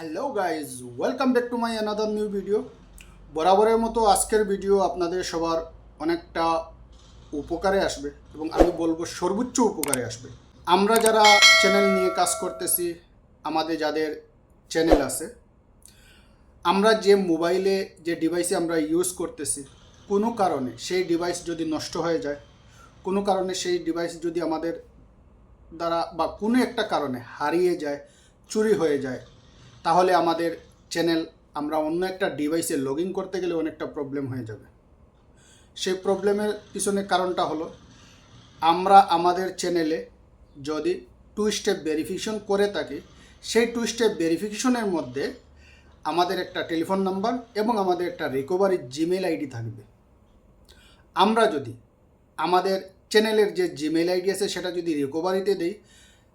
Hello guys, welcome back to my another new video. বরাবরের মতো আজকের ভিডিও আপনাদের সবার অনেকটা উপকারে আসবে এবং আমি বলবো সর্বোচ্চ উপকারে আসবে। আমরা যারা চ্যানেল নিয়ে কাজ করতেছি, আমাদের যাদের চ্যানেল আছে, আমরা যে মোবাইলে যে ডিভাইসে আমরা ইউজ করতেছি, কোনো কারণে সেই ডিভাইস যদি নষ্ট হয়ে যায়, কোনো কারণে সেই ডিভাইস যদি আমাদের দ্বারা বা কোনো একটা কারণে হারিয়ে যায়, চুরি হয়ে যায়, তাহলে আমাদের চ্যানেল আমরা অন্য একটা ডিভাইসে লগ ইন করতে গেলে অনেকটা প্রবলেম হয়ে যাবে। সেই প্রবলেমের পিছনে কারণটা হলো, আমরা আমাদের চ্যানেলে যদি 2 স্টেপ ভেরিফিকেশন করে থাকি, সেই 2 স্টেপ ভেরিফিকেশনের মধ্যে আমাদের একটা টেলিফোন নাম্বার এবং আমাদের একটা রিকভারি জিমেল আইডি থাকবে। আমরা যদি আমাদের চ্যানেলের যে জিমেল আইডি আছে সেটা যদি রিকভারিতে দিই,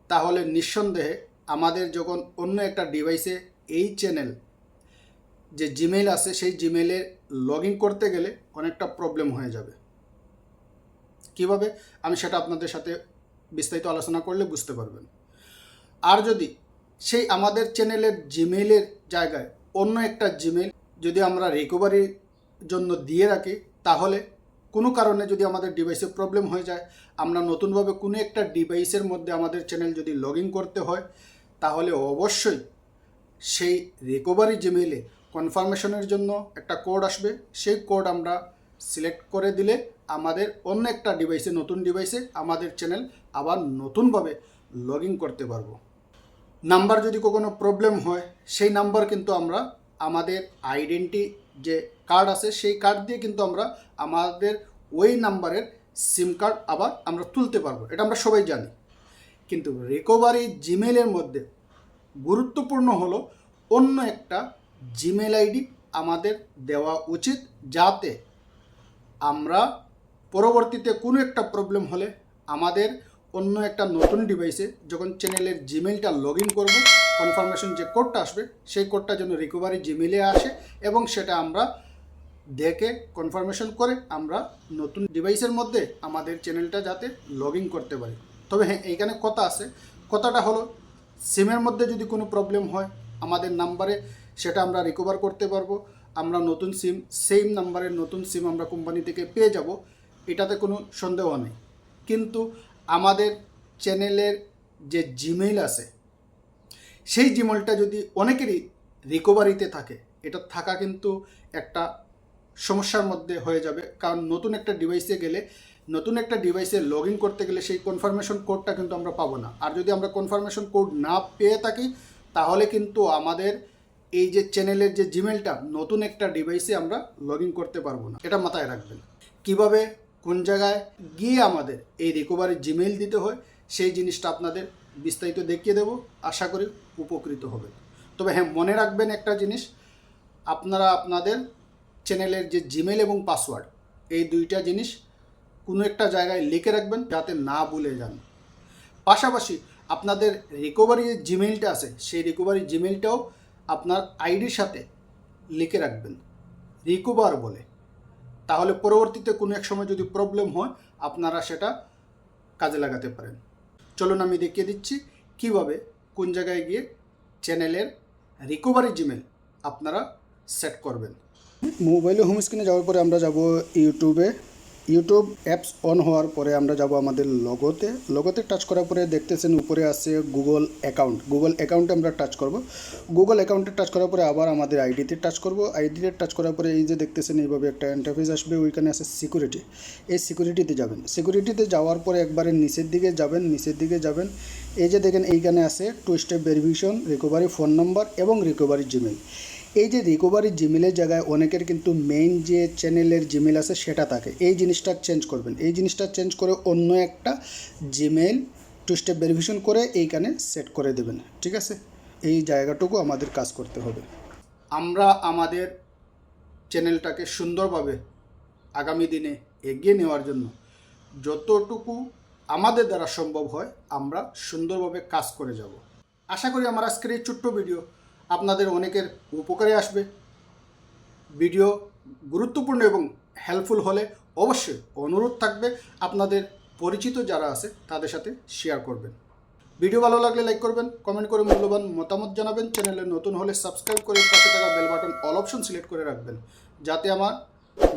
তাহলে নিঃসন্দেহে আমাদের যখন অন্য একটা ডিভাইসে এই চ্যানেল যে জিমেল আছে সেই জিমেলে লগ ইন করতে গেলে অনেকটা প্রবলেম হয়ে যাবে। কিভাবে, আমি সেটা আপনাদের সাথে বিস্তারিত আলোচনা করলে বুঝতে পারবেন। আর যদি সেই আমাদের চ্যানেলের জিমেলের জায়গায় অন্য একটা জিমেল যদি আমরা রিকভারির জন্য দিয়ে রাখি, তাহলে কোনো কারণে যদি আমাদের ডিভাইসে প্রবলেম হয়ে যায়, আমরা নতুনভাবে কোনো একটা ডিভাইসের মধ্যে আমাদের চ্যানেল যদি লগ ইন করতে হয়, তাহলে অবশ্যই সেই রিকভারি জিমেইলে কনফার্মেশনের জন্য একটা কোড আসবে। সেই কোড আমরা সিলেক্ট করে দিলে আমাদের অন্য একটা ডিভাইসে, নতুন ডিভাইসে আমাদের চ্যানেল আবার নতুনভাবে লগ ইন করতে পারবো। নাম্বার যদি কোনো প্রবলেম হয়, সেই নাম্বার কিন্তু আমরা আমাদের আইডেন্টি যে কার্ড আছে সেই কার্ড দিয়ে কিন্তু আমরা আমাদের ওই নাম্বারের সিম কার্ড আবার আমরা তুলতে পারবো। এটা আমরা সবাই জানি। কিন্তু রিকভারি জিমেলের মধ্যে গুরুত্বপূর্ণ হলো অন্য একটা জিমেল আইডি আমাদের দেওয়া উচিত, যাতে আমরা পরবর্তীতে কোনো একটা প্রবলেম হলে আমাদের অন্য একটা নতুন ডিভাইসে যখন চ্যানেলের জিমেলটা লগ ইন করবো, কনফার্মেশন যে কোডটা আসবে সেই কোডটা যেন রিকভারি জিমেলে আসে এবং সেটা আমরা দেখে কনফার্মেশন করে আমরা নতুন ডিভাইসের মধ্যে আমাদের চ্যানেলটা যাতে লগ ইন করতে পারি। তবে হ্যাঁ, এইখানে কথা আছে। কথাটা হলো, সিমের মধ্যে যদি কোনো প্রবলেম হয় আমাদের নাম্বারে, সেটা আমরা রিকভার করতে পারবো। আমরা নতুন সিম, সেম নাম্বারের নতুন সিম আমরা কোম্পানি থেকে পেয়ে যাব, এটাতে কোনো সন্দেহ নেই। কিন্তু আমাদের চ্যানেলের যে জিমেইল আছে সেই জিমেলটা যদি অনেকেরই রিকভারিতে থাকে, এটা থাকা কিন্তু একটা সমস্যার মধ্যে হয়ে যাবে। কারণ নতুন একটা ডিভাইসে গেলে, নতুন একটা ডিভাইসে লগ ইন করতে গেলে সেই কনফার্মেশন কোডটা কিন্তু আমরা পাবো না। আর যদি আমরা কনফার্মেশন কোড না পেয়ে থাকি, তাহলে কিন্তু আমাদের এই যে চ্যানেলের যে জিমেলটা নতুন একটা ডিভাইসে আমরা লগ ইন করতে পারবো না। এটা মাথায় রাখবেন। কিভাবে, কোন জায়গায় গিয়ে আমাদের এই রিকভারি জিমেইল দিতে হয় সেই জিনিসটা আপনাদের বিস্তারিত দেখিয়ে দেবো। আশা করি উপকৃত হবেন। তবে হ্যাঁ, মনে রাখবেন একটা জিনিস, আপনারা আপনাদের চ্যানেলের যে জিমেল এবং পাসওয়ার্ড, এই দুইটা জিনিস কোনো একটা জায়গায় লিখে রাখবেন যাতে না ভুলে যান। পাশাপাশি আপনাদের রিকভারি যে জিমেইলটা আছে সেই রিকভারি জিমেইলটাও আপনার আইডির সাথে লিখে রাখবেন, রিকভার বলে। তাহলে পরবর্তীতে কোনো এক সময় যদি প্রবলেম হয়, আপনারা সেটা কাজে লাগাতে পারেন। চলুন আমি দেখিয়ে দিচ্ছি কিভাবে, কোন জায়গায় গিয়ে চ্যানেলের রিকভারি জিমেল আপনারা সেট করবেন। মোবাইলে হোম স্ক্রিনে যাওয়ার পরে আমরা যাব ইউটিউবে। ইউটিউব অ্যাপস অন হওয়ার পরে আমরা যাব আমাদের লগোতে টাচ করার পরে দেখতেছেন উপরে আছে গুগল অ্যাকাউন্ট। গুগল অ্যাকাউন্টে আমরা টাচ করব। গুগল অ্যাকাউন্টে টাচ করার পরে আবার আমাদের আইডিতে টাচ করব। আইডিতে টাচ করার পরে এই যে দেখতেছেন এইভাবে একটা ইন্টারফেস আসবে, ওইখানে আছে সিকিউরিটি। এই সিকিউরিটিতে যাবেন। সিকিউরিটিতে যাওয়ার পরে একবারে নিচের দিকে যাবেন। এই যে দেখেন এইখানে আছে 2 step verification, recovery phone number এবং রিকভারি জিমেল। এই যে রিকভারি জিমেলের জায়গায় অনেকের কিন্তু মেইন যে চ্যানেলের জিমেল আছে সেটা থাকে। এই জিনিসটা চেঞ্জ করবেন। এই জিনিসটা চেঞ্জ করে অন্য একটা জিমেল 2 স্টেপ ভেরিফিকেশন করে এইখানে সেট করে দেবেন। ঠিক আছে, এই জায়গাটুকু আমাদের কাজ করতে হবে। আমরা আমাদের চ্যানেলটাকে সুন্দরভাবে আগামী দিনে এগিয়ে নেওয়ার জন্য যতটুকু আমাদের দ্বারা সম্ভব হয় আমরা সুন্দরভাবে কাজ করে যাব। আশা করি আমার আজকের এই ছোট্ট ভিডিও আপনাদের অনেকের উপকারে আসবে। ভিডিও গুরুত্বপূর্ণ এবং হেল্পফুল হলে অবশ্যই অনুরোধ থাকবে আপনাদের পরিচিত যারা আছে তাদের সাথে শেয়ার করবেন। ভিডিও ভালো লাগলে লাইক করবেন, কমেন্ট করে মূল্যবান মতামত জানাবেন। চ্যানেলে নতুন হলে সাবস্ক্রাইব করে পাশে থাকা bell button all option select করে রাখবেন, যাতে আমার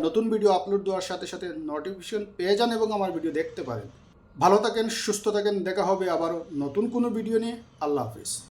নতুন ভিডিও আপলোড দেওয়ার সাথে সাথে নোটিফিকেশন পেয়ে যান এবং আমার ভিডিও দেখতে পারেন। ভালো থাকেন, সুস্থ থাকেন, দেখা হবে আবারও নতুন কোনো ভিডিও নিয়ে। আল্লাহ হাফিজ।